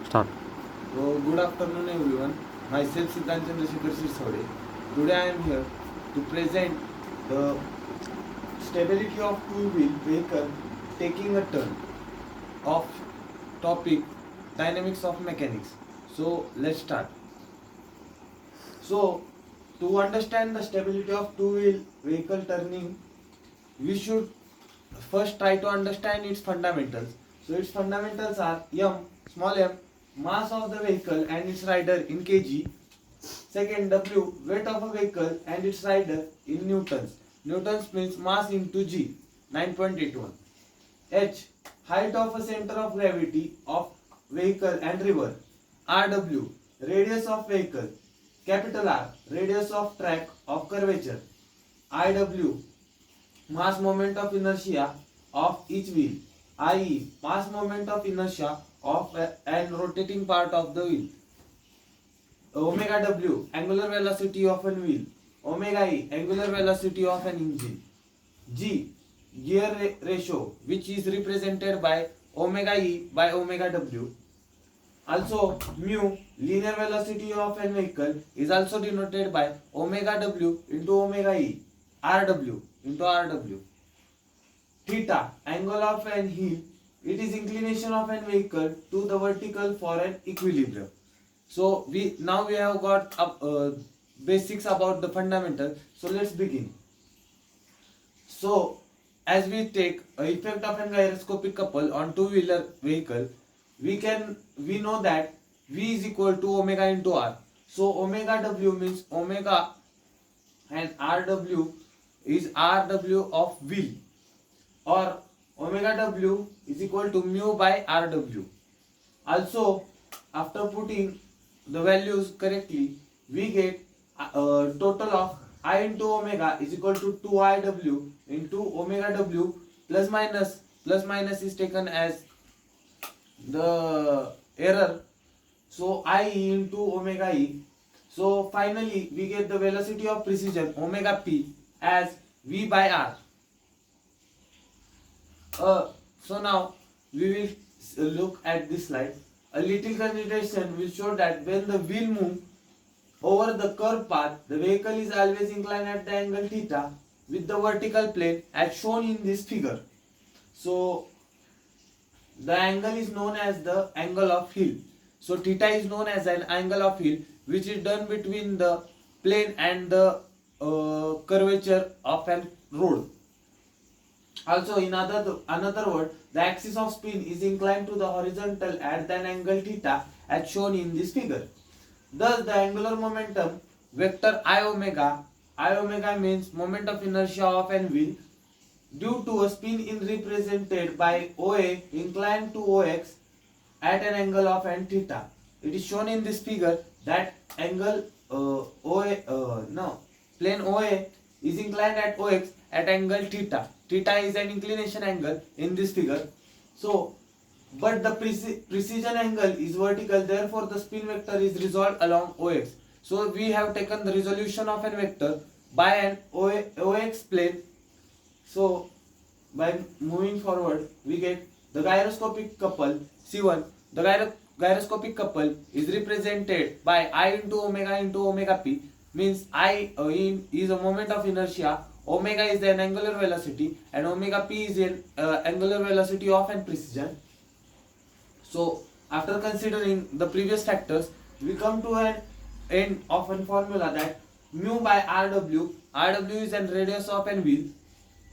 Start. So, good afternoon, everyone. Myself Siddhant Chandrasekhar Sirsode. Today I am here to present the stability of two-wheel vehicle taking a turn of topic dynamics of mechanics. So, let's start. So, to understand the stability of two-wheel vehicle turning, we should first try to understand its fundamentals. So its fundamentals are small m, mass of the vehicle and its rider in kg. Second, W, weight of a vehicle and its rider in newtons. Newtons means mass into G, 9.81. H, height of a center of gravity of vehicle and river. RW, radius of vehicle. Capital R, radius of track of curvature. IW, mass moment of inertia of each wheel, i.e., mass moment of inertia of an rotating part of the wheel. Omega W, angular velocity of an wheel. Omega E, angular velocity of an engine. G, gear ratio, which is represented by omega E by omega W. Also, mu, linear velocity of an vehicle, is also denoted by omega W into omega E, RW into RW. Theta, angle of an heel, it is inclination of an vehicle to the vertical for an equilibrium. So we have got basics about the fundamental. So let's begin. So as we take effect of an gyroscopic couple on two-wheeler vehicle, we know that V is equal to omega into R. So omega W means omega and RW is RW of wheel, or omega W is equal to mu by RW. Also, after putting the values correctly, we get total of I into omega is equal to 2IW into omega W plus minus is taken as the error. So I into omega E. So finally we get the velocity of precision omega P as V by R. So now we will look at this slide. A little consideration will show that when the wheel moves over the curved path, the vehicle is always inclined at the angle theta with the vertical plane as shown in this figure. So the angle is known as the angle of heel. So theta is known as an angle of heel, which is done between the plane and the curvature of an road. Also, in another word, the axis of spin is inclined to the horizontal at an angle theta as shown in this figure. Thus, the angular momentum vector I omega means moment of inertia of an wheel due to a spin in represented by OA inclined to OX at an angle of an theta. It is shown in this figure that angle plane OA is inclined at OX at angle theta. Theta is an inclination angle in this figure. So, but the precision angle is vertical, therefore the spin vector is resolved along OX. So we have taken the resolution of a vector by an OX plane. So by moving forward, we get the gyroscopic couple C1. The gyroscopic couple is represented by I into omega P, means I is a moment of inertia, omega is an angular velocity, and omega P is an angular velocity of an precision. So after considering the previous factors, we come to an end of a formula that mu by RW is an radius of an wheel,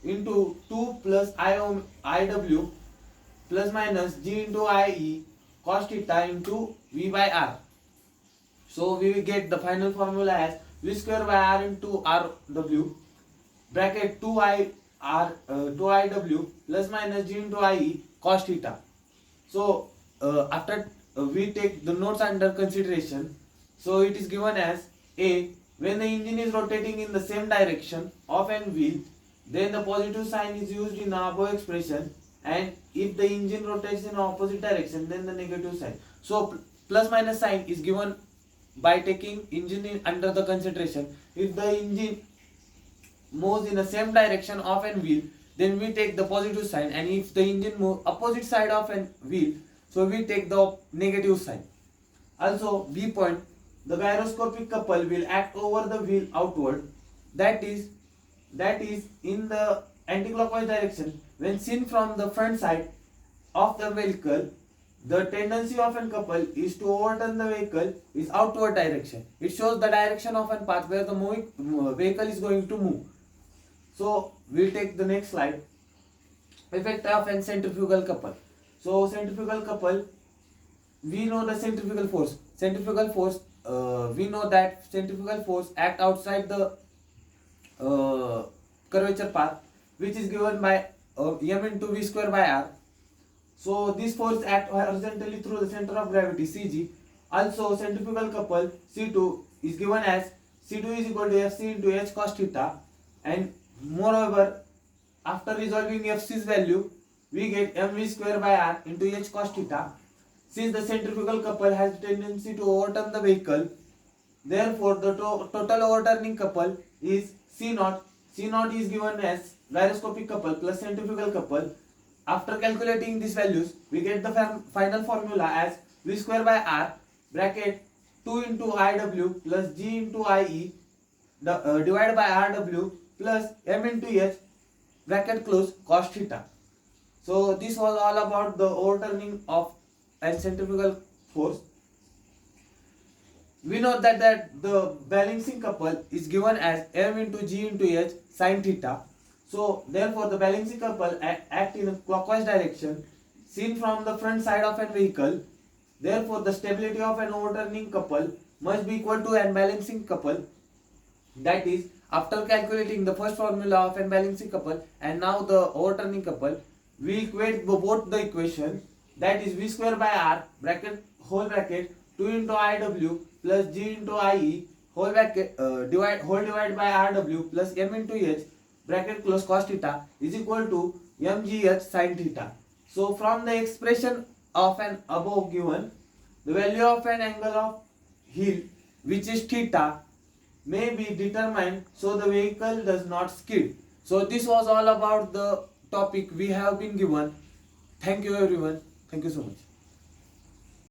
into 2 plus IW plus minus G into IE cos theta into V by R. So we will get the final formula as V square by R into RW bracket 2IW plus minus G into IE cos theta. So after we take the notes under consideration, so it is given as A, when the engine is rotating in the same direction of an wheel, then the positive sign is used in the above expression, and if the engine rotates in opposite direction, then the negative sign. So plus minus sign is given by taking engine under the consideration. If the engine moves in the same direction of an wheel, then we take the positive sign, and if the engine moves opposite side of an wheel, So we take the negative sign. Also B point, the gyroscopic couple will act over the wheel outward, that is in the anticlockwise direction. When seen from the front side of the vehicle, the tendency of an couple is to overturn the vehicle is outward direction. It shows the direction of a path where the vehicle is going to move. So we'll take the next slide. Effect of an centrifugal couple. So centrifugal couple, we know the centrifugal force. We know that centrifugal force act outside the curvature path, which is given by m into v square by r. So this force act horizontally through the center of gravity Cg. Also centrifugal couple C2 is given as C2 is equal to Fc into h cos theta, and moreover after resolving Fc's value we get mv square by r into h cos theta. Since the centrifugal couple has tendency to overturn the vehicle, therefore the total overturning couple is C0. C0 is given as gyroscopic couple plus centrifugal couple. After calculating these values, we get the final formula as v square by r bracket 2 into Iw plus g into Ie divided by Rw plus m into h bracket close cos theta. So this was all about the overturning of a centrifugal force. We know that the balancing couple is given as m into g into h sin theta. So therefore the balancing couple act in a clockwise direction seen from the front side of a vehicle. Therefore the stability of an overturning couple must be equal to an balancing couple. That is, after calculating the first formula of an balancing couple and now the overturning couple, we equate both the equation, that is v square by r bracket whole bracket 2 into Iw plus g into Ie whole bracket divided by Rw plus m into h bracket close cos theta is equal to mgh sin theta. So from the expression of an above given, the value of an angle of heel, which is theta, may be determined so the vehicle does not skid. So this was all about the topic we have been given. Thank you everyone. Thank you so much.